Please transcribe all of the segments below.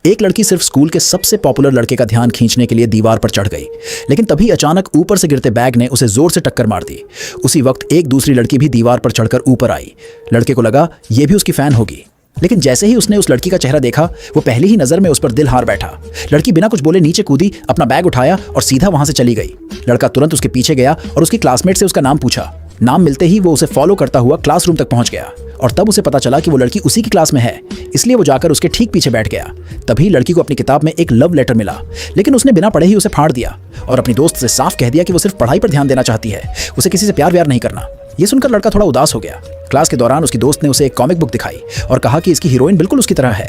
एक लड़की सिर्फ स्कूल के सबसे पॉपुलर लड़के का ध्यान खींचने के लिए दीवार पर चढ़ गई, लेकिन तभी अचानक ऊपर से गिरते बैग ने उसे जोर से टक्कर मार दी। उसी वक्त एक दूसरी लड़की भी दीवार पर चढ़कर ऊपर आई। लड़के को लगा ये भी उसकी फैन होगी, लेकिन जैसे ही उसने उस लड़की का चेहरा देखा, वो पहली ही नजर में उस पर दिल हार बैठा। लड़की बिना कुछ बोले नीचे कूदी, अपना बैग उठाया और सीधा वहां से चली गई। लड़का तुरंत उसके पीछे गया और उसकी क्लासमेट से उसका नाम पूछा। नाम मिलते ही वो उसे फॉलो करता हुआ क्लासरूम तक पहुंच गया और तब उसे पता चला कि वो लड़की उसी की क्लास में है, इसलिए वो जाकर उसके ठीक पीछे बैठ गया। तभी लड़की को अपनी किताब में एक लव लेटर मिला, लेकिन उसने बिना पढ़े ही उसे फाड़ दिया और अपनी दोस्त से साफ कह दिया कि वो सिर्फ पढ़ाई पर ध्यान देना चाहती है, उसे किसी से प्यार व्यार नहीं करना। ये सुनकर लड़का थोड़ा उदास हो गया। क्लास के दौरान उसकी दोस्त ने उसे एक कॉमिक बुक दिखाई और कहा कि इसकी हीरोइन बिल्कुल उसकी तरह है।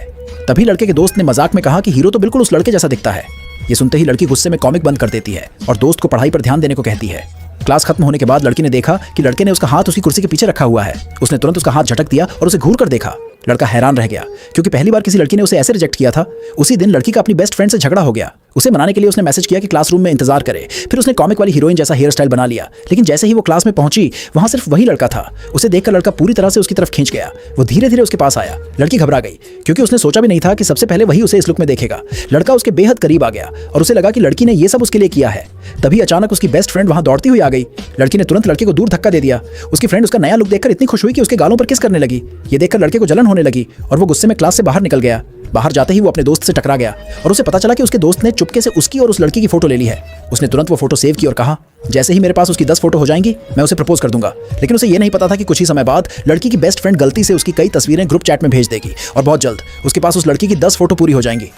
तभी लड़के के दोस्त ने मजाक में कहा कि हीरो तो बिल्कुल उस लड़के जैसा दिखता है। ये सुनते ही लड़की गुस्से में कॉमिक बंद कर देती है और दोस्त को पढ़ाई पर ध्यान देने को कहती है। क्लास खत्म होने के बाद लड़की ने देखा कि लड़के ने उसका हाथ उसकी कुर्सी के पीछे रखा हुआ है। उसने तुरंत उसका हाथ झटक दिया और उसे घूर कर देखा। लड़का हैरान रह गया, क्योंकि पहली बार किसी लड़की ने उसे ऐसे रिजेक्ट किया था। उसी दिन लड़की का अपनी बेस्ट फ्रेंड से झगड़ा हो गया। उसे मनाने के लिए उसने मैसेज किया कि क्लासरूम में इंतजार करे। फिर उसने कॉमिक वाली हीरोइन जैसा हेयर स्टाइल बना लिया, लेकिन जैसे ही वो क्लास में पहुंची, वहां सिर्फ वही लड़का था। उसे देखकर लड़का पूरी तरह से उसकी तरफ खींच गया। वो धीरे धीरे उसके पास आया। लड़की घबरा गई, क्योंकि उसने सोचा भी नहीं था कि सबसे पहले वही उसे इस लुक में देखेगा। लड़का उसके बेहद करीब आ गया और उसे लगा कि लड़की ने ये सब उसके लिए किया है। तभी अचानक उसकी बेस्ट फ्रेंड वहां दौड़ती हुई आ गई। लड़की ने तुरंत लड़के को दूर धक्का दे दिया। उसकी फ्रेंड उसका नया लुक देखकर इतनी खुश हुई कि उसके गालों पर किस करने लगी। ये देखकर लड़के को जलन होने लगी और वो गुस्से में क्लास से बाहर निकल गया। बाहर जाते ही वो अपने दोस्त से टकरा गया और उसे पता चला कि उसके दोस्त ने चुपके से उसकी और उस लड़की की फोटो ले ली है। उसने तुरंत वो फोटो सेव की और कहा, जैसे ही मेरे पास उसकी 10 फोटो हो जाएंगी, मैं उसे प्रपोज कर दूंगा। लेकिन उसे ये नहीं पता था कि कुछ ही समय बाद लड़की की बेस्ट फ्रेंड गलती से उसकी कई तस्वीरें ग्रुप चैट में भेज देगी और बहुत जल्द उसके पास उस लड़की की 10 फोटो पूरी हो जाएंगी।